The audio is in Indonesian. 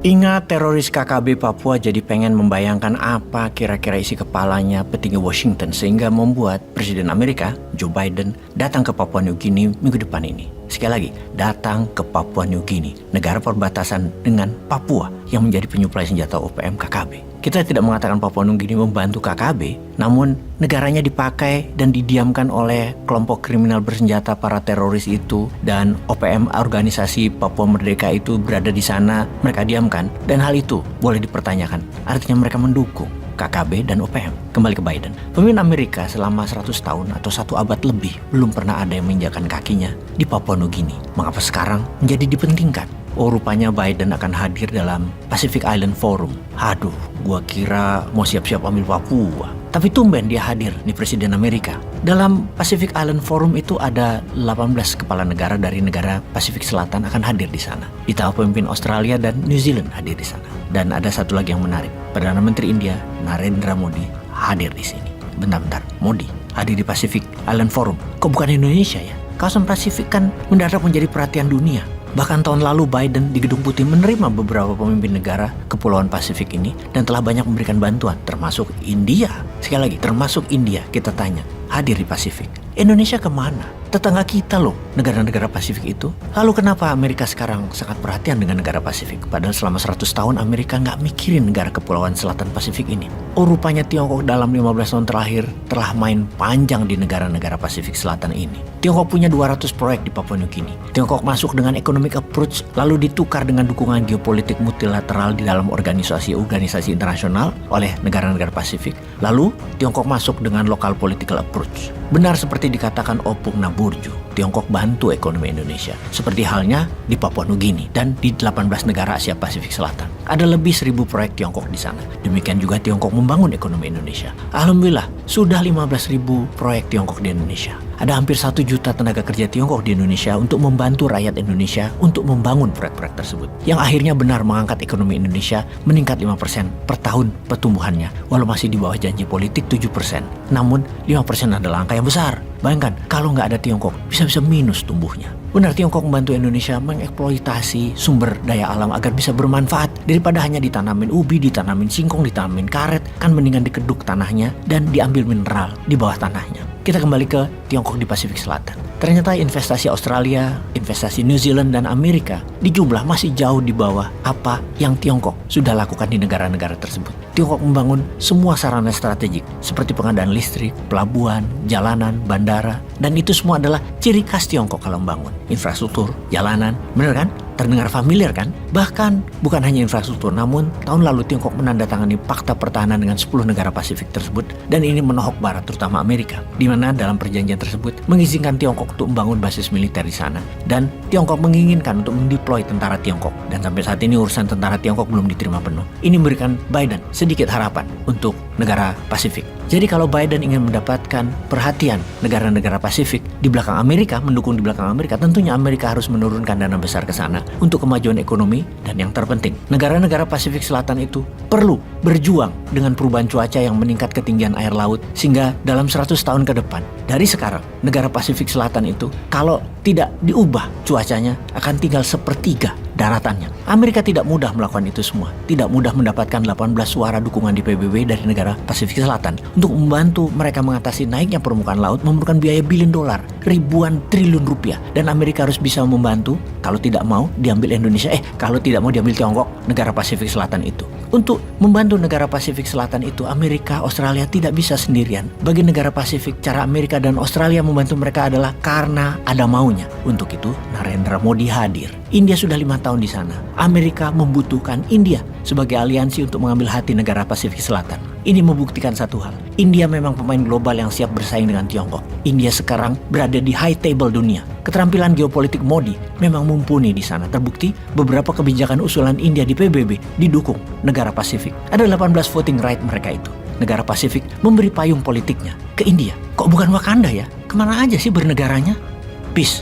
Ingat teroris KKB Papua jadi pengen membayangkan apa kira-kira isi kepalanya petinggi Washington sehingga membuat Presiden Amerika, Joe Biden, datang ke Papua New Guinea minggu depan ini. Sekali lagi, datang ke Papua New Guinea, negara perbatasan dengan Papua yang menjadi penyuplai senjata OPM KKB. Kita tidak mengatakan Papua New Guinea membantu KKB, namun negaranya dipakai dan didiamkan oleh kelompok kriminal bersenjata para teroris itu, dan OPM organisasi Papua Merdeka itu berada di sana, mereka diamkan, dan hal itu boleh dipertanyakan. Artinya mereka mendukung KKB dan OPM. Kembali ke Biden. Pemimpin Amerika selama 100 tahun atau 1 abad lebih belum pernah ada yang menginjakkan kakinya di Papua New Guinea. Mengapa sekarang menjadi dipentingkan? Oh, rupanya Biden akan hadir dalam Pacific Island Forum. Aduh, gua kira mau siap-siap ambil Papua. Tapi tumben dia hadir di Presiden Amerika. Dalam Pacific Island Forum itu ada 18 kepala negara dari negara Pasifik Selatan akan hadir di sana. Ditambah pemimpin Australia dan New Zealand hadir di sana. Dan ada satu lagi yang menarik. Perdana Menteri India, Narendra Modi, hadir di sini. Bentar-bentar, Modi hadir di Pacific Island Forum. Kok bukan Indonesia ya? Kawasan Pasifik kan mendadak menjadi perhatian dunia. Bahkan tahun lalu Biden di Gedung Putih menerima beberapa pemimpin negara Kepulauan Pasifik ini dan telah banyak memberikan bantuan, termasuk India. Sekali lagi, termasuk India, kita tanya, hadir di Pasifik. Indonesia kemana? Tetangga kita loh, negara-negara Pasifik itu. Lalu kenapa Amerika sekarang sangat perhatian dengan negara Pasifik? Padahal selama 100 tahun Amerika nggak mikirin negara Kepulauan Selatan Pasifik ini. Oh, rupanya Tiongkok dalam 15 tahun terakhir telah main panjang di negara-negara Pasifik Selatan ini. Tiongkok punya 200 proyek di Papua New Guinea. Tiongkok masuk dengan economic approach, lalu ditukar dengan dukungan geopolitik multilateral di dalam organisasi-organisasi internasional oleh negara-negara Pasifik. Lalu Tiongkok masuk dengan local political approach. Benar seperti dikatakan Opung Naburju, Tiongkok bantu ekonomi Indonesia. Seperti halnya di Papua New Guinea dan di 18 negara Asia Pasifik Selatan. Ada lebih 1000 proyek Tiongkok di sana. Demikian juga Tiongkok membangun ekonomi Indonesia. Alhamdulillah, sudah 15.000 proyek Tiongkok di Indonesia. Ada hampir 1 juta tenaga kerja Tiongkok di Indonesia untuk membantu rakyat Indonesia untuk membangun proyek-proyek tersebut. Yang akhirnya benar mengangkat ekonomi Indonesia meningkat 5% per tahun pertumbuhannya. Walau masih di bawah janji politik 7%. Namun 5% adalah angka yang besar. Bayangkan, kalau nggak ada Tiongkok, bisa-bisa minus tumbuhnya. Benar, Tiongkok membantu Indonesia mengeksploitasi sumber daya alam agar bisa bermanfaat. Daripada hanya ditanamin ubi, ditanamin singkong, ditanamin karet, kan mendingan dikeduk tanahnya dan diambil mineral di bawah tanahnya. Kita kembali ke Tiongkok di Pasifik Selatan. Ternyata investasi Australia, investasi New Zealand dan Amerika di jumlah masih jauh di bawah apa yang Tiongkok sudah lakukan di negara-negara tersebut. Tiongkok membangun semua sarana strategik seperti pengadaan listrik, pelabuhan, jalanan, bandara, dan itu semua adalah ciri khas Tiongkok kalau membangun. Infrastruktur, jalanan, bener kan? Terdengar familiar kan? Bahkan bukan hanya infrastruktur, namun tahun lalu Tiongkok menandatangani fakta pertahanan dengan 10 negara Pasifik tersebut, dan ini menohok Barat, terutama Amerika, di mana dalam perjanjian tersebut mengizinkan Tiongkok untuk membangun basis militer di sana, dan Tiongkok menginginkan untuk mendeploy tentara Tiongkok, dan sampai saat ini urusan tentara Tiongkok belum diterima penuh. Ini memberikan Biden sedikit harapan untuk negara Pasifik. Jadi kalau Biden ingin mendapatkan perhatian negara-negara Pasifik di belakang Amerika, mendukung di belakang Amerika, tentunya Amerika harus menurunkan dana besar ke sana untuk kemajuan ekonomi, dan yang terpenting, negara-negara Pasifik Selatan itu perlu berjuang dengan perubahan cuaca yang meningkat ketinggian air laut, sehingga dalam 100 tahun ke depan, dari sekarang, negara Pasifik Selatan itu kalau tidak diubah cuacanya akan tinggal 1/3 daratannya. Amerika tidak mudah melakukan itu semua. Tidak mudah mendapatkan 18 suara dukungan di PBB dari negara Pasifik Selatan untuk membantu mereka mengatasi naiknya permukaan laut, memerlukan biaya billion dolar, ribuan triliun rupiah. Dan Amerika harus bisa membantu. Kalau tidak mau diambil Indonesia, kalau tidak mau diambil Tiongkok, negara Pasifik Selatan itu. Untuk membantu negara Pasifik Selatan itu, Amerika, Australia tidak bisa sendirian. Bagi negara Pasifik, cara Amerika dan Australia membantu mereka adalah karena ada maunya. Untuk itu, Narendra Modi hadir. India sudah 5 tahun di sana. Amerika membutuhkan India sebagai aliansi untuk mengambil hati negara Pasifik Selatan. Ini membuktikan satu hal. India memang pemain global yang siap bersaing dengan Tiongkok. India sekarang berada di high table dunia. Keterampilan geopolitik Modi memang mumpuni di sana. Terbukti beberapa kebijakan usulan India di PBB didukung negara Pasifik. Ada 18 voting right mereka itu. Negara Pasifik memberi payung politiknya ke India. Kok bukan Wakanda ya? Kemana aja sih bernegaranya? Peace.